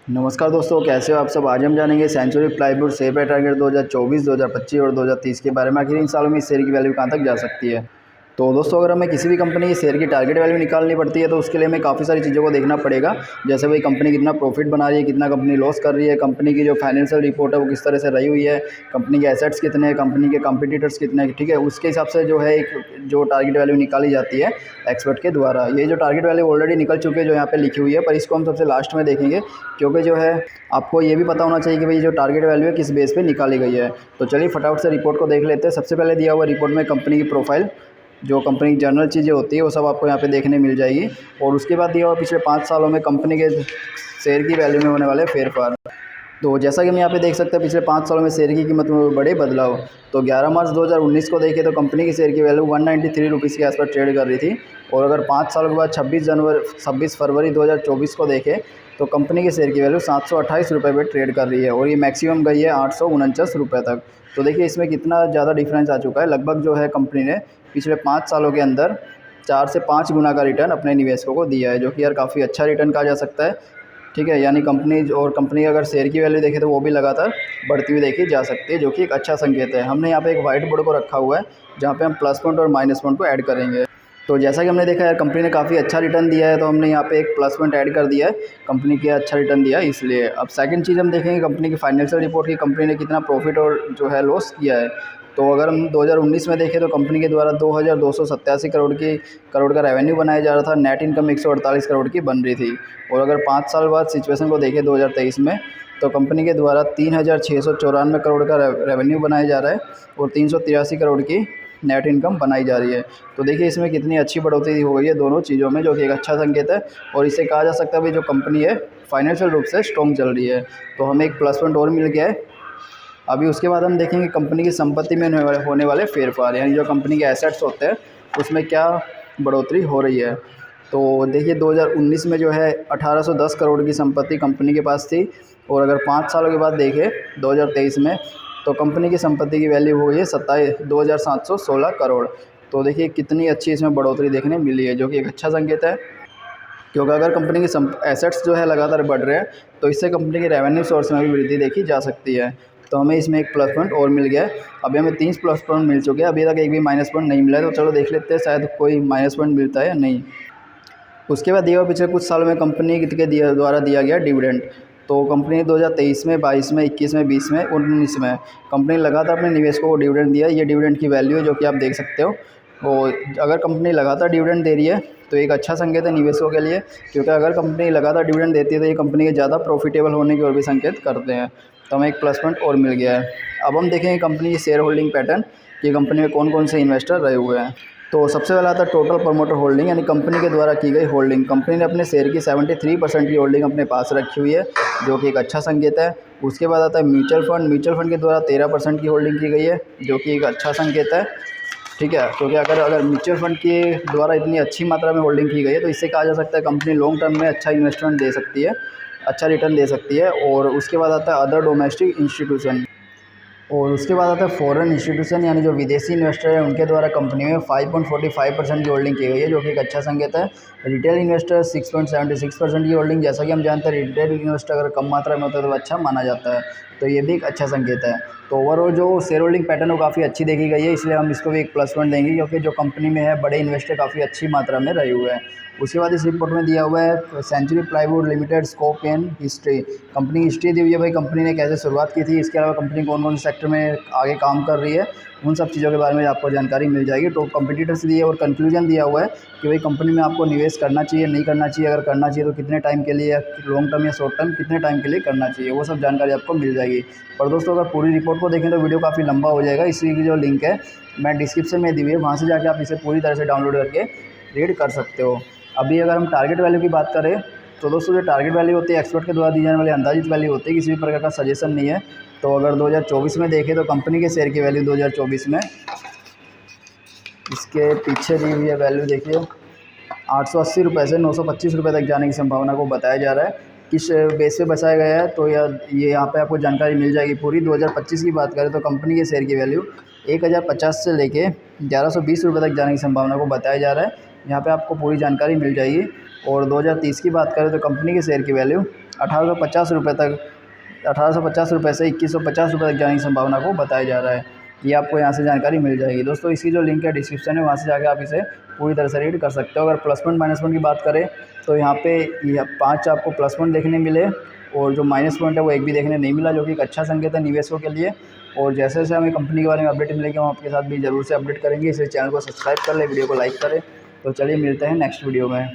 नमस्कार दोस्तों, कैसे हो आप सब। आज हम जानेंगे Century plywood share price target 2024, 2025 और 2030 के बारे में। आखिर इन सालों में इस शेयर की वैल्यू कहां तक जा सकती है। तो दोस्तों, अगर हमें किसी भी कंपनी की शेयर की टारगेट वैल्यू निकालनी पड़ती है तो उसके लिए हमें काफ़ी सारी चीज़ों को देखना पड़ेगा। जैसे भाई कंपनी कितना प्रॉफिट बना रही है, कितना कंपनी लॉस कर रही है, कंपनी की जो फाइनेंशियल रिपोर्ट है वो किस तरह से रही हुई है, कंपनी के एसेट्स कितने हैं, कंपनी के कंपटीटर्स कितने हैं। ठीक है, उसके हिसाब से जो है एक जो टारगेट वैल्यू निकाली जाती है एक्सपर्ट के द्वारा। ये जो टारगेट वैल्यू ऑलरेडी निकल चुकी है जो यहाँ पे लिखी हुई है, पर इसको हम सबसे लास्ट में देखेंगे, क्योंकि जो है आपको ये भी पता होना चाहिए कि भाई जो टारगेट वैल्यू है किस बेस पे निकाली गई है। तो चलिए फटाफट से रिपोर्ट को देख लेते हैं। सबसे पहले दिया हुआ रिपोर्ट में कंपनी की प्रोफाइल, जो कंपनी की जनरल चीज़ें होती है वो सब आपको यहाँ पे देखने मिल जाएगी। और उसके बाद दिया हुआ पिछले 5 सालों में कंपनी के शेयर की वैल्यू में होने वाले फेरफार। तो जैसा कि हम यहाँ पे देख सकते हैं, पिछले 5 सालों में शेयर की कीमत में बड़े बदलाव। तो 11 मार्च 2019 को देखें तो कंपनी की शेयर की वैल्यू 193 रुपीज़ के आसपास ट्रेड कर रही थी। और अगर 5 सालों के बाद 26 फरवरी 2024 को देखें तो कंपनी के शेयर की वैल्यू 728 रुपये पर ट्रेड कर रही है, और ये मैक्सिमम गई है 849 रुपये तक। तो देखिए इसमें कितना ज़्यादा डिफरेंस आ चुका है। लगभग जो है कंपनी ने पिछले 5 सालों के अंदर 4 से 5 गुना का रिटर्न अपने निवेशकों को दिया है, जो कि यार काफ़ी अच्छा रिटर्न कहा जा सकता है। ठीक है, यानी कंपनी अगर शेयर की वैल्यू देखें तो वो भी लगातार बढ़ती हुई देखी जा सकती है, जो कि एक अच्छा संकेत है। हमने यहाँ पे एक वाइट बोर्ड को रखा हुआ है जहाँ पे हम प्लस पॉइंट और माइनस पॉइंट को ऐड करेंगे। तो जैसा कि हमने देखा यार कंपनी ने काफ़ी अच्छा रिटर्न दिया है, तो हमने यहाँ पे एक प्लस पॉइंट ऐड कर दिया है। कंपनी के अच्छा रिटर्न दिया है इसलिए। अब सेकंड चीज़ हम देखेंगे कंपनी की फाइनेंशियल रिपोर्ट की, कंपनी ने कितना प्रॉफिट और जो है लॉस किया है। तो अगर हम 2019 में देखें तो कंपनी के द्वारा 2287 करोड़ का रेवेन्यू बनाया जा रहा था। नेट इनकम 148 करोड़ की बन रही थी। और अगर 5 साल बाद सिचुएशन को देखें 2023 में, तो कंपनी के द्वारा 3694 करोड़ का रेवेन्यू बनाया जा रहा है और 383 करोड़ की नेट इनकम बनाई जा रही है। तो देखिए इसमें कितनी अच्छी बढ़ोतरी हो गई है दोनों चीज़ों में, जो कि एक अच्छा संकेत है। और इससे कहा जा सकता है भाई जो कंपनी है फाइनेंशियल रूप से स्ट्रॉन्ग चल रही है। तो हमें एक प्लस पॉइंट और मिल गया है। अभी उसके बाद हम देखेंगे कंपनी की संपत्ति में होने वाले फेरफार, यानी जो कंपनी के एसेट्स होते हैं उसमें क्या बढ़ोतरी हो रही है। तो देखिए 2019 में जो है 1810 करोड़ की संपत्ति कंपनी के पास थी। और अगर 5 सालों के बाद देखें 2023 में, तो कंपनी की संपत्ति की वैल्यू हो गई है 2716 करोड़। तो देखिए कितनी अच्छी इसमें बढ़ोतरी देखने मिली है, जो कि एक अच्छा संकेत है। क्योंकि अगर कंपनी के एसेट्स जो है लगातार बढ़ रहे हैं तो इससे कंपनी के रेवेन्यू सोर्स में भी वृद्धि देखी जा सकती है। तो हमें इसमें एक प्लस पॉइंट और मिल गया है। अभी हमें 3 प्लस पॉइंट मिल चुके हैं, अभी तक एक भी माइनस पॉइंट नहीं मिला है। तो चलो देख लेते हैं शायद कोई माइनस पॉइंट मिलता है या नहीं। उसके बाद दिया हुआ पिछले कुछ सालों में कंपनी के द्वारा दिया गया डिविडेंड। तो कंपनी ने 2023 में, 22 में, 21 में, 20 में, 19 में कंपनी ने लगातार अपने निवेशकों को डिविडेंड दिया। ये डिविडेंड की वैल्यू है जो कि आप देख सकते हो। और अगर कंपनी लगातार डिविडेंड दे रही है तो एक अच्छा संकेत है निवेशकों के लिए, क्योंकि अगर कंपनी लगातार डिविडेंड देती है तो ये कंपनी के ज़्यादा प्रॉफिटेबल होने की ओर भी संकेत करते हैं। तो हमें एक प्लस पॉइंट और मिल गया है। अब हम देखेंगे कंपनी की शेयर होल्डिंग पैटर्न कि कंपनी में कौन कौन से इन्वेस्टर रहे हुए हैं। तो सबसे पहला आता है टोटल प्रमोटर होल्डिंग, यानी कंपनी के द्वारा की गई होल्डिंग। कंपनी ने अपने शेयर की 73% की होल्डिंग अपने पास रखी हुई है, जो कि एक अच्छा संकेत है। उसके बाद आता है म्यूचुअल फंड। म्यूचुअल फंड के द्वारा 13% की होल्डिंग की गई है, जो कि एक अच्छा संकेत है। ठीक है, क्योंकि अगर म्यूचुअल फंड के द्वारा इतनी अच्छी मात्रा में होल्डिंग की गई है तो इससे कहा जा सकता है कंपनी लॉन्ग टर्म में अच्छा इन्वेस्टमेंट दे सकती है, अच्छा रिटर्न दे सकती है। और उसके बाद आता है अदर डोमेस्टिक इंस्टीट्यूशन। और उसके बाद आता है फॉरेन इंस्टीट्यूशन, यानी जो विदेशी इन्वेस्टर हैं उनके द्वारा कंपनी में 5.45% की होल्डिंग की गई है, जो कि एक अच्छा संकेत है। रिटेल इन्वेस्टर 6.76% की होल्डिंग। जैसा कि हम जानते हैं रिटेल इन्वेस्टर अगर कम मात्रा में होता है तो अच्छा माना जाता है, तो ये भी एक अच्छा संकेत है। तो ओवरऑल जो शेयर होल्डिंग पैटर्न वो काफ़ी अच्छी देखी गई है, इसलिए हम इसको भी एक प्लस पॉइंट देंगे, क्योंकि जो कंपनी में है बड़े इन्वेस्टर काफ़ी अच्छी मात्रा में रहे हुए हैं। उसके बाद इस रिपोर्ट में दिया हुआ है Century plywood limited scope and history. Company की हिस्ट्री दी हुई है भाई, कंपनी ने कैसे शुरुआत की थी, इसके अलावा कंपनी कौन कौन से सेक्टर में आगे काम कर रही है, उन सब चीज़ों के बारे में आपको जानकारी मिल जाएगी। तो कंपटीटर्स दिए और कंक्लूजन दिया हुआ है कि भाई कंपनी में आपको निवेश करना चाहिए, नहीं करना चाहिए, अगर करना चाहिए तो कितने टाइम के लिए, लॉन्ग टर्म या शॉर्ट टर्म कितने टाइम के लिए करना चाहिए, वो सब जानकारी आपको मिल जाएगी। और दोस्तों अगर पूरी रिपोर्ट को देखें तो वीडियो काफ़ी लंबा हो जाएगा, इसी की जो लिंक है मैं डिस्क्रिप्शन में दी हुई है, वहाँ से जाके आप इसे पूरी तरह से डाउनलोड करके रीड कर सकते हो। अभी अगर हम टारगेट वैल्यू की बात करें तो दोस्तों जो टारगेट वैल्यू होती है एक्सपर्ट के द्वारा दी जाने वाली अंदाजित वैल्यू होती है, किसी भी प्रकार का सजेशन नहीं है। तो अगर 2024 में देखें तो कंपनी के शेयर की वैल्यू 2024 में इसके पीछे दी हुई है वैल्यू देखिए 880 रुपये से 925 रुपये तक जाने की संभावना को बताया जा रहा है। किस बेस पे बचाया गया है तो ये यहाँ पे आपको जानकारी मिल जाएगी पूरी। 2025 की बात करें तो कंपनी के शेयर की वैल्यू 1050 से लेके 1120 रुपये तक जाने की संभावना को बताया जा रहा है। यहाँ पे आपको पूरी जानकारी मिल जाएगी। और 2030 की बात करें तो कंपनी के शेयर की वैल्यू 1850 रुपये तक, 1850 रुपये से 2150 रुपये तक जाने की संभावना को बताया जा रहा है। ये आपको यहाँ से जानकारी मिल जाएगी दोस्तों। इसकी जो लिंक है डिस्क्रिप्शन है, वहाँ से जाकर आप इसे पूरी तरह से रीड कर सकते हो। अगर प्लस पॉइंट माइनस पॉइंट की बात करें तो यहाँ पे 5 आपको प्लस पॉइंट देखने मिले और जो माइनस पॉइंट है वो एक भी देखने नहीं मिला, जो कि एक अच्छा संकेत है निवेशकों के लिए। और जैसे जैसे हमें कंपनी के बारे में अपडेट मिलेगी हम आपके साथ भी ज़रूर से अपडेट करेंगे। इसलिए चैनल को सब्सक्राइब कर ले, वीडियो को लाइक करें। तो चलिए मिलते हैं नेक्स्ट वीडियो में।